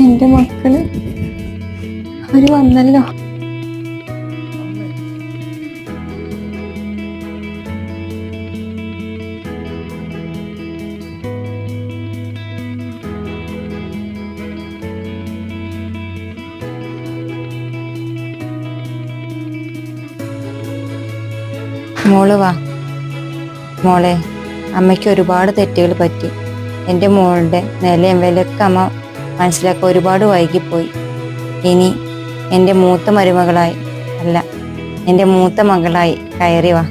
എൻ്റെ മക്കള് അവര് വന്നല്ലോ. മോള് വാ. മോളെ, അമ്മയ്ക്ക് ഒരുപാട് തെറ്റുകൾ പറ്റി. എൻ്റെ മോളുടെ നിലയും വിലയൊക്കെ അമ്മ മനസ്സിലാക്കാൻ ഒരുപാട് വൈകിപ്പോയി. ഇനി എൻ്റെ മൂത്ത മരുമകളായി, അല്ല, എൻ്റെ മൂത്ത മകളായി കയറി വാ.